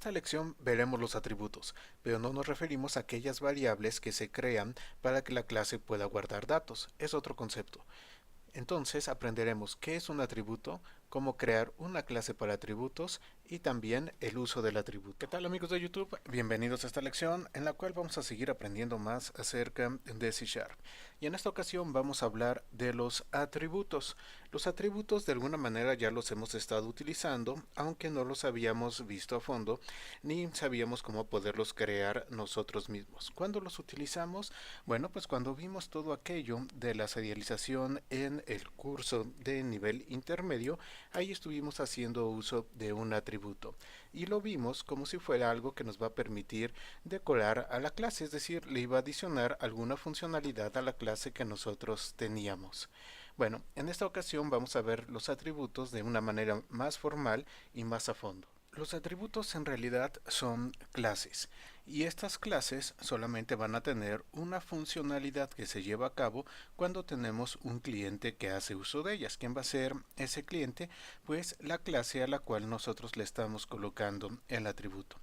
esta lección veremos los atributos, pero no nos referimos a aquellas variables que se crean para que la clase pueda guardar datos. Es otro concepto. Entonces aprenderemos qué es un atributo, cómo crear una clase para atributos y también el uso del atributo. ¿Qué tal amigos de YouTube? Bienvenidos a esta lección en la cual vamos a seguir aprendiendo más acerca de C Sharp. Y en esta ocasión vamos a hablar de los atributos. Los atributos de alguna manera ya los hemos estado utilizando, aunque no los habíamos visto a fondo ni sabíamos cómo poderlos crear nosotros mismos. ¿Cuándo los utilizamos? Bueno, pues cuando vimos todo aquello de la serialización en el curso de nivel intermedio, ahí estuvimos haciendo uso de un atributo y lo vimos como si fuera algo que nos va a permitir decorar a la clase, es decir, le iba a adicionar alguna funcionalidad a la clase que nosotros teníamos. Bueno, en esta ocasión vamos a ver los atributos de una manera más formal y más a fondo. Los atributos en realidad son clases y estas clases solamente van a tener una funcionalidad que se lleva a cabo cuando tenemos un cliente que hace uso de ellas. ¿Quién va a ser ese cliente? Pues la clase a la cual nosotros le estamos colocando el atributo.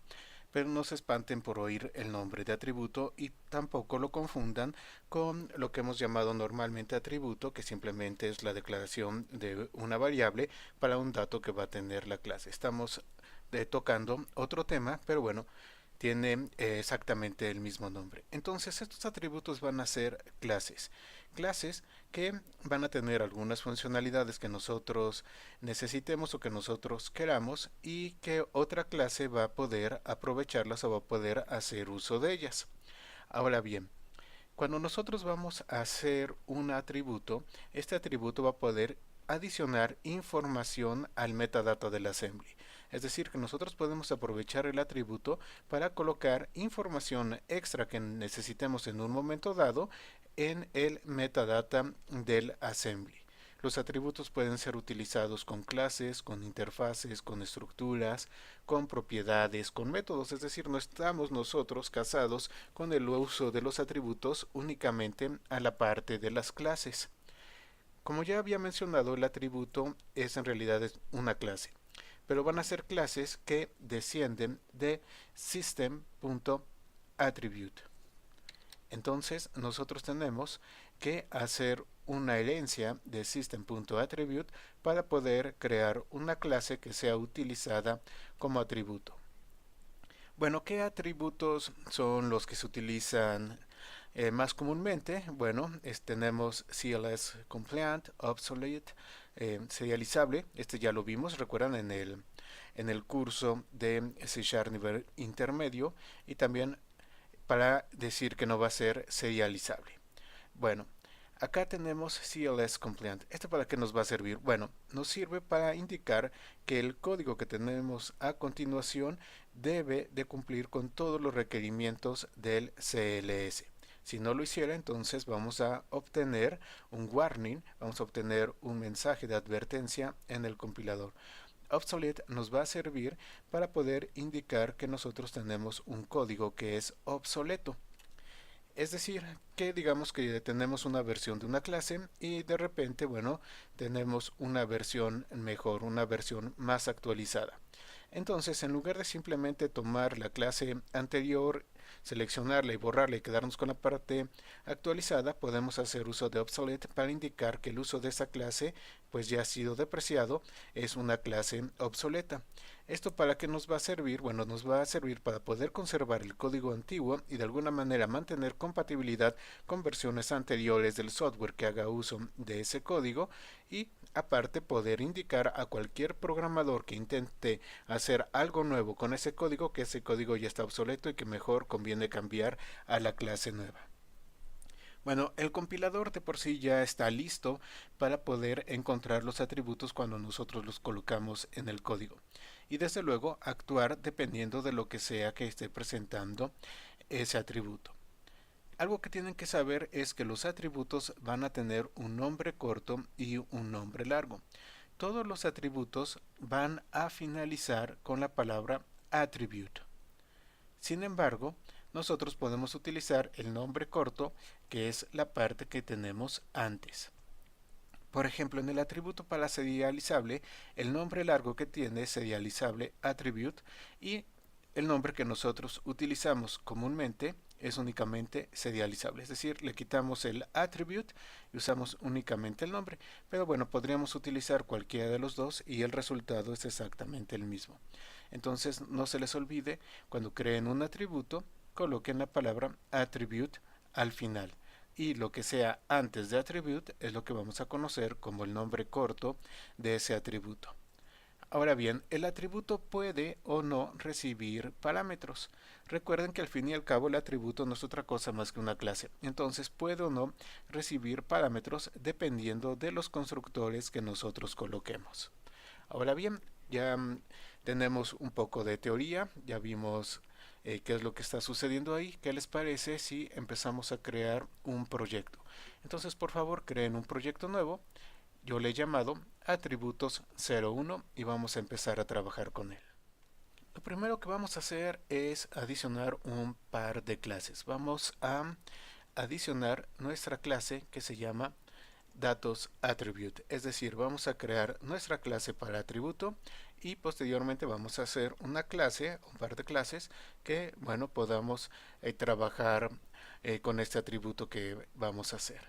Pero no se espanten por oír el nombre de atributo y tampoco lo confundan con lo que hemos llamado normalmente atributo, que simplemente es la declaración de una variable para un dato que va a tener la clase. Estamos tocando otro tema, pero bueno, tiene exactamente el mismo nombre. Entonces estos atributos van a ser clases. Clases que van a tener algunas funcionalidades que nosotros necesitemos o que nosotros queramos y que otra clase va a poder aprovecharlas o va a poder hacer uso de ellas. Ahora bien, cuando nosotros vamos a hacer un atributo, este atributo va a poder adicionar información al metadata del assembly. Es decir, que nosotros podemos aprovechar el atributo para colocar información extra que necesitemos en un momento dado en el metadata del assembly. Los atributos pueden ser utilizados con clases, con interfaces, con estructuras, con propiedades, con métodos, es decir, no estamos nosotros casados con el uso de los atributos únicamente a la parte de las clases. Como ya había mencionado, el atributo es en realidad una clase, pero van a ser clases que descienden de system.attribute. Entonces nosotros tenemos que hacer una herencia de system.attribute para poder crear una clase que sea utilizada como atributo. Bueno, ¿qué atributos son los que se utilizan más comúnmente? Bueno, tenemos CLS compliant, obsolete, serializable. Este ya lo vimos, recuerdan en el curso de C# nivel intermedio, y también para decir que no va a ser serializable. Bueno, acá tenemos CLS compliant. ¿Esto para qué nos va a servir? Bueno, nos sirve para indicar que el código que tenemos a continuación debe de cumplir con todos los requerimientos del CLS. Si no lo hiciera, entonces vamos a obtener un warning, vamos a obtener un mensaje de advertencia en el compilador. Obsolete nos va a servir para poder indicar que nosotros tenemos un código que es obsoleto. Es decir, que digamos que tenemos una versión de una clase y de repente, bueno, tenemos una versión mejor, una versión más actualizada. Entonces, en lugar de simplemente tomar la clase anterior, seleccionarla y borrarla y quedarnos con la parte actualizada, podemos hacer uso de obsolete para indicar que el uso de esa clase pues ya ha sido depreciado, es una clase obsoleta. ¿Esto para qué nos va a servir? Bueno, nos va a servir para poder conservar el código antiguo y de alguna manera mantener compatibilidad con versiones anteriores del software que haga uso de ese código y aparte poder indicar a cualquier programador que intente hacer algo nuevo con ese código que ese código ya está obsoleto y que mejor conviene cambiar a la clase nueva. Bueno, el compilador de por sí ya está listo para poder encontrar los atributos cuando nosotros los colocamos en el código y desde luego actuar dependiendo de lo que sea que esté presentando ese atributo. Algo que tienen que saber es que los atributos van a tener un nombre corto y un nombre largo. Todos los atributos van a finalizar con la palabra attribute. Sin embargo, nosotros podemos utilizar el nombre corto, que es la parte que tenemos antes. Por ejemplo, en el atributo para serializable, el nombre largo que tiene es serializable attribute y el nombre que nosotros utilizamos comúnmente es únicamente serializable, es decir, le quitamos el attribute y usamos únicamente el nombre, pero bueno, podríamos utilizar cualquiera de los dos y el resultado es exactamente el mismo. Entonces, no se les olvide, cuando creen un atributo, coloquen la palabra attribute al final. Y lo que sea antes de attribute es lo que vamos a conocer como el nombre corto de ese atributo. Ahora bien, el atributo puede o no recibir parámetros. Recuerden que al fin y al cabo el atributo no es otra cosa más que una clase. Entonces puede o no recibir parámetros dependiendo de los constructores que nosotros coloquemos. Ahora bien, ya tenemos un poco de teoría, ya vimos qué es lo que está sucediendo ahí. ¿Qué les parece si empezamos a crear un proyecto? Entonces, por favor, creen un proyecto nuevo. Yo le he llamado atributos 01 y vamos a empezar a trabajar con él. Lo primero que vamos a hacer es adicionar un par de clases. Vamos a adicionar nuestra clase que se llama datos attribute, es decir, vamos a crear nuestra clase para atributo y posteriormente vamos a hacer una clase, un par de clases que, bueno, podamos trabajar con este atributo que vamos a hacer.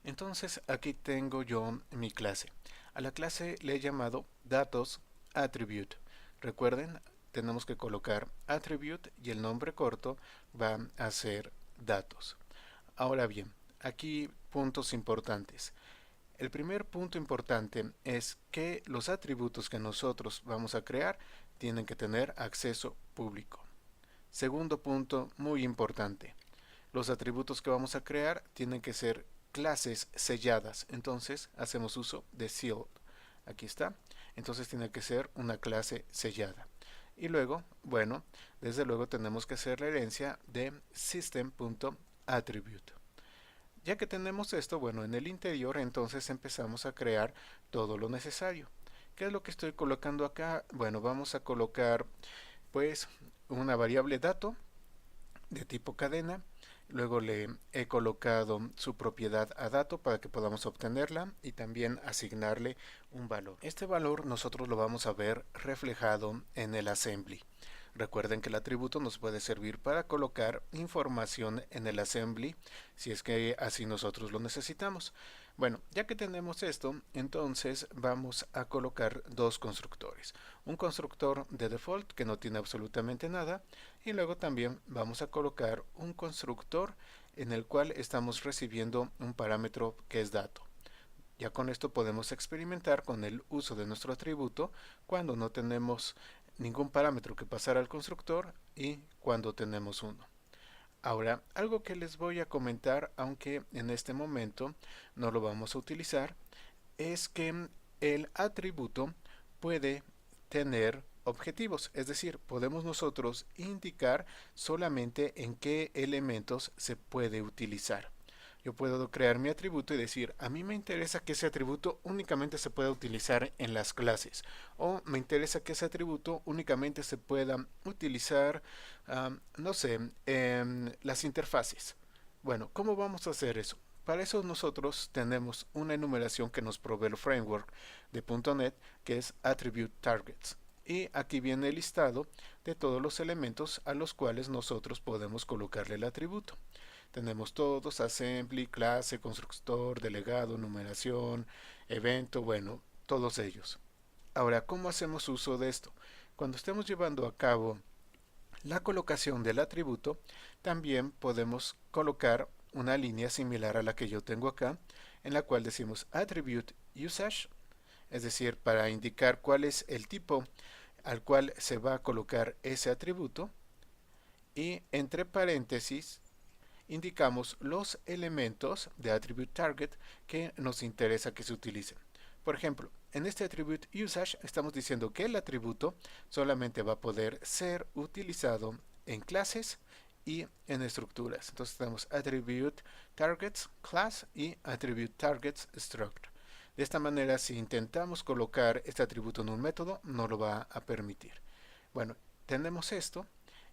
Entonces aquí tengo yo mi clase. A la clase le he llamado datos attribute. Recuerden, tenemos que colocar attribute y el nombre corto va a ser datos. Ahora bien, aquí puntos importantes. El primer punto importante es que los atributos que nosotros vamos a crear tienen que tener acceso público. Segundo punto muy importante. Los atributos que vamos a crear tienen que ser clases selladas. Entonces hacemos uso de sealed. Aquí está. Entonces tiene que ser una clase sellada. Y luego, bueno, desde luego tenemos que hacer la herencia de system.attribute. Ya que tenemos esto, bueno, en el interior entonces empezamos a crear todo lo necesario. ¿Qué es lo que estoy colocando acá? Bueno, vamos a colocar pues una variable dato de tipo cadena. Luego le he colocado su propiedad a dato para que podamos obtenerla y también asignarle un valor. Este valor nosotros lo vamos a ver reflejado en el assembly. Recuerden que el atributo nos puede servir para colocar información en el assembly si es que así nosotros lo necesitamos. Bueno, ya que tenemos esto, entonces vamos a colocar dos constructores. Un constructor de default que no tiene absolutamente nada y luego también vamos a colocar un constructor en el cual estamos recibiendo un parámetro que es dato. Ya con esto podemos experimentar con el uso de nuestro atributo cuando no tenemos ningún parámetro que pasar al constructor y cuando tenemos uno. Ahora, algo que les voy a comentar, aunque en este momento no lo vamos a utilizar, es que el atributo puede tener objetivos, es decir, podemos nosotros indicar solamente en qué elementos se puede utilizar. Yo puedo crear mi atributo y decir, a mí me interesa que ese atributo únicamente se pueda utilizar en las clases. O me interesa que ese atributo únicamente se pueda utilizar, no sé, en las interfaces. Bueno, ¿cómo vamos a hacer eso? Para eso nosotros tenemos una enumeración que nos provee el framework de .NET que es Attribute Targets. Y aquí viene el listado de todos los elementos a los cuales nosotros podemos colocarle el atributo. Tenemos todos, assembly, clase, constructor, delegado, numeración, evento, bueno, todos ellos. Ahora, ¿cómo hacemos uso de esto? Cuando estemos llevando a cabo la colocación del atributo, también podemos colocar una línea similar a la que yo tengo acá, en la cual decimos attribute usage, es decir, para indicar cuál es el tipo al cual se va a colocar ese atributo, y entre paréntesis indicamos los elementos de attribute target que nos interesa que se utilicen. Por ejemplo, en este attribute usage estamos diciendo que el atributo solamente va a poder ser utilizado en clases y en estructuras. Entonces tenemos attribute targets class y attribute targets struct. De esta manera, si intentamos colocar este atributo en un método, no lo va a permitir. Bueno, tenemos esto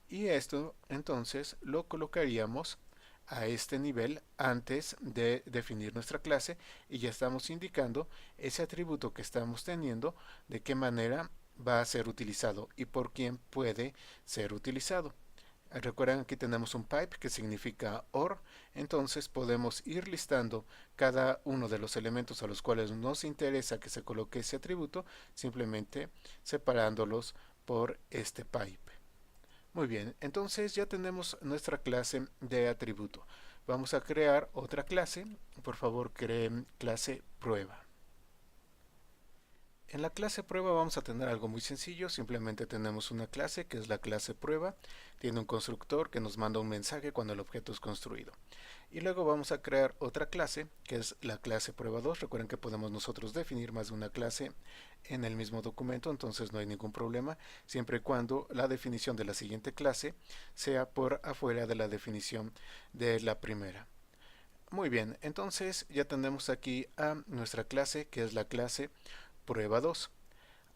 y esto entonces lo colocaríamos a este nivel antes de definir nuestra clase y ya estamos indicando ese atributo que estamos teniendo, de qué manera va a ser utilizado y por quién puede ser utilizado. Recuerden, aquí tenemos un pipe que significa OR, entonces podemos ir listando cada uno de los elementos a los cuales nos interesa que se coloque ese atributo, simplemente separándolos por este pipe. Muy bien, entonces ya tenemos nuestra clase de atributo. Vamos a crear otra clase. Por favor, creen clase prueba. En la clase prueba vamos a tener algo muy sencillo, simplemente tenemos una clase que es la clase prueba, tiene un constructor que nos manda un mensaje cuando el objeto es construido. Y luego vamos a crear otra clase que es la clase prueba 2. Recuerden que podemos nosotros definir más de una clase en el mismo documento, entonces no hay ningún problema, siempre y cuando la definición de la siguiente clase sea por afuera de la definición de la primera. Muy bien, entonces ya tenemos aquí a nuestra clase que es la clase prueba 2.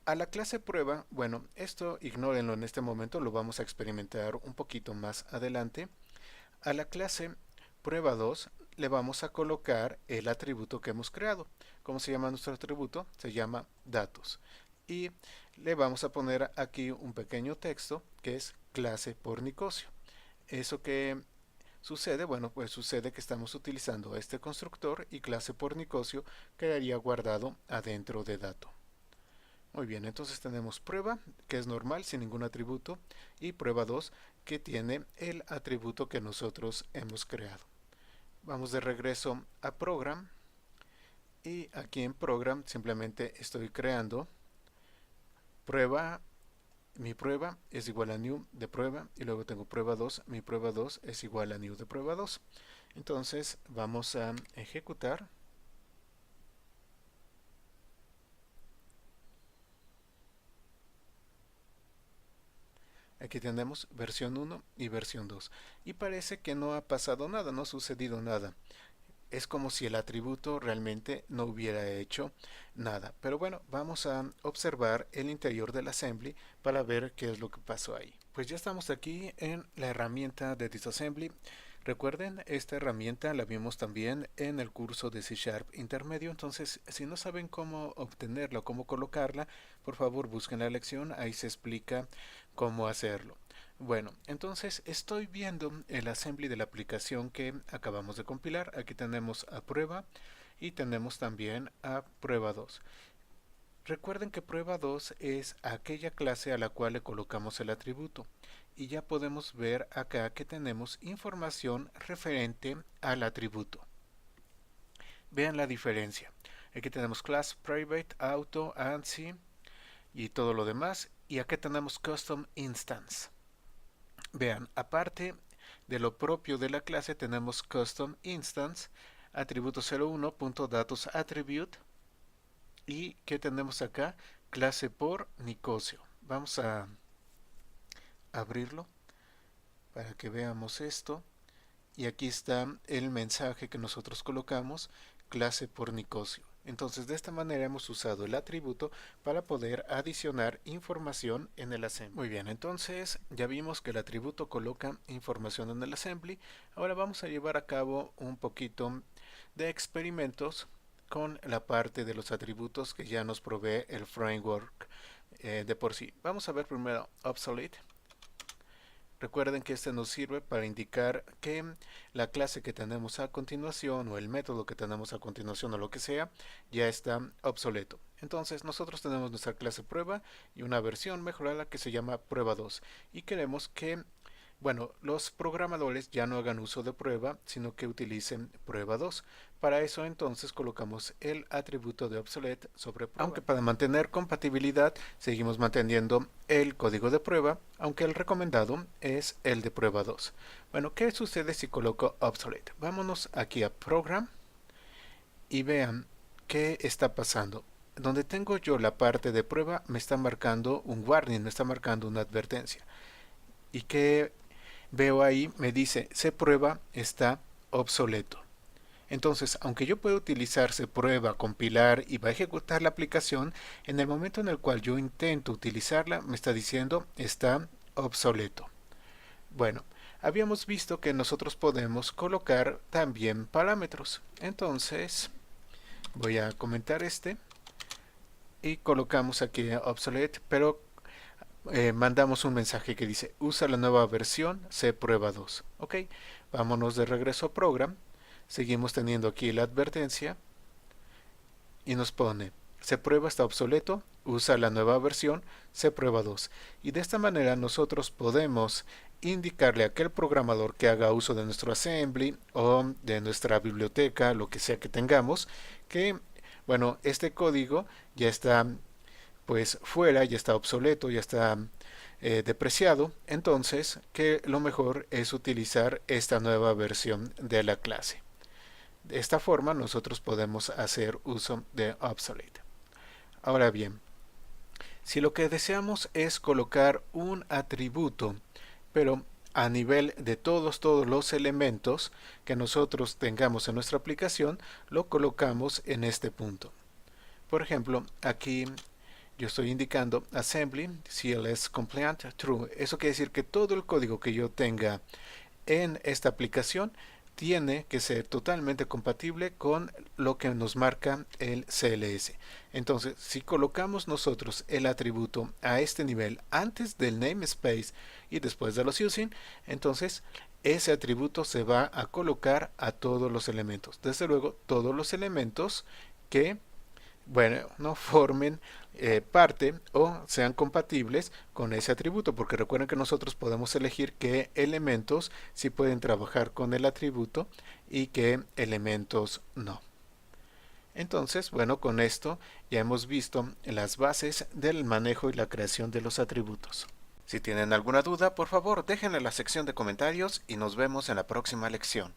A la clase prueba, bueno, esto ignórenlo en este momento, lo vamos a experimentar un poquito más adelante. A la clase prueba 2 le vamos a colocar el atributo que hemos creado. ¿Cómo se llama nuestro atributo? Se llama datos. Y le vamos a poner aquí un pequeño texto que es clase por Nicosio. Eso que sucede, bueno, pues sucede que estamos utilizando este constructor y clase por Nicosio quedaría guardado adentro de dato. Muy bien, entonces tenemos prueba, que es normal, sin ningún atributo, y prueba 2, que tiene el atributo que nosotros hemos creado. Vamos de regreso a Program, y aquí en Program simplemente estoy creando prueba, mi prueba es igual a new de prueba, y luego tengo prueba 2, mi prueba 2 es igual a new de prueba 2. Entonces vamos a ejecutar. Aquí tenemos versión 1 y versión 2. Y parece que no ha pasado nada, no ha sucedido nada. Es como si el atributo realmente no hubiera hecho nada. Pero bueno, vamos a observar el interior del assembly para ver qué es lo que pasó ahí. Pues ya estamos aquí en la herramienta de disassembly. Recuerden, esta herramienta la vimos también en el curso de C# intermedio, entonces si no saben cómo obtenerla o cómo colocarla, por favor busquen la lección, ahí se explica cómo hacerlo. Bueno, entonces estoy viendo el assembly de la aplicación que acabamos de compilar. Aquí tenemos a prueba y tenemos también a prueba 2. Recuerden que prueba 2 es aquella clase a la cual le colocamos el atributo. Y ya podemos ver acá que tenemos información referente al atributo. Vean la diferencia. Aquí tenemos class, private, auto, ANSI y todo lo demás. Y aquí tenemos custom instance. Vean, aparte de lo propio de la clase tenemos custom instance, atributo 01.datosAttribute y ¿qué tenemos acá? Clase por Nicosio. Vamos a abrirlo para que veamos esto. Y aquí está el mensaje que nosotros colocamos, clase por Nicosio. Entonces de esta manera hemos usado el atributo para poder adicionar información en el assembly. Muy bien, entonces ya vimos que el atributo coloca información en el assembly. Ahora vamos a llevar a cabo un poquito de experimentos con la parte de los atributos que ya nos provee el framework de por sí. Vamos a ver primero obsolete. Recuerden que este nos sirve para indicar que la clase que tenemos a continuación o el método que tenemos a continuación o lo que sea ya está obsoleto. Entonces nosotros tenemos nuestra clase prueba y una versión mejorada que se llama prueba 2 y queremos que los programadores ya no hagan uso de prueba, sino que utilicen prueba 2. Para eso entonces colocamos el atributo de obsolete sobre prueba. Aunque para mantener compatibilidad seguimos manteniendo el código de prueba, aunque el recomendado es el de prueba 2. Bueno, ¿qué sucede si coloco obsolete? Vámonos aquí a Program y vean qué está pasando. Donde tengo yo la parte de prueba me está marcando un warning, me está marcando una advertencia. ¿Y qué veo ahí? Me dice cprueba está obsoleto. Entonces, aunque yo pueda utilizar cprueba, compilar y va a ejecutar la aplicación, en el momento en el cual yo intento utilizarla, me está diciendo está obsoleto. Bueno, habíamos visto que nosotros podemos colocar también parámetros. Entonces, voy a comentar este. y colocamos aquí obsolete, pero mandamos un mensaje que dice usa la nueva versión C prueba 2. Ok, vámonos de regreso a program, seguimos teniendo aquí la advertencia y nos pone C prueba está obsoleto, usa la nueva versión C prueba 2. Y de esta manera nosotros podemos indicarle a aquel programador que haga uso de nuestro assembly o de nuestra biblioteca, lo que sea que tengamos, que bueno, este código ya está pues fuera, ya está obsoleto, ya está depreciado, entonces que lo mejor es utilizar esta nueva versión de la clase. De esta forma nosotros podemos hacer uso de obsolete. Ahora bien, si lo que deseamos es colocar un atributo, pero a nivel de todos los elementos que nosotros tengamos en nuestra aplicación, lo colocamos en este punto. Por ejemplo, aquí yo estoy indicando assembly cls compliant true. Eso quiere decir que todo el código que yo tenga en esta aplicación tiene que ser totalmente compatible con lo que nos marca el CLS. Entonces, si colocamos nosotros el atributo a este nivel antes del namespace y después de los using, entonces ese atributo se va a colocar a todos los elementos. Desde luego, todos los elementos que bueno, no formen parte o sean compatibles con ese atributo, porque recuerden que nosotros podemos elegir qué elementos sí pueden trabajar con el atributo y qué elementos no. Entonces, bueno, con esto ya hemos visto las bases del manejo y la creación de los atributos. Si tienen alguna duda, por favor, déjenla en la sección de comentarios y nos vemos en la próxima lección.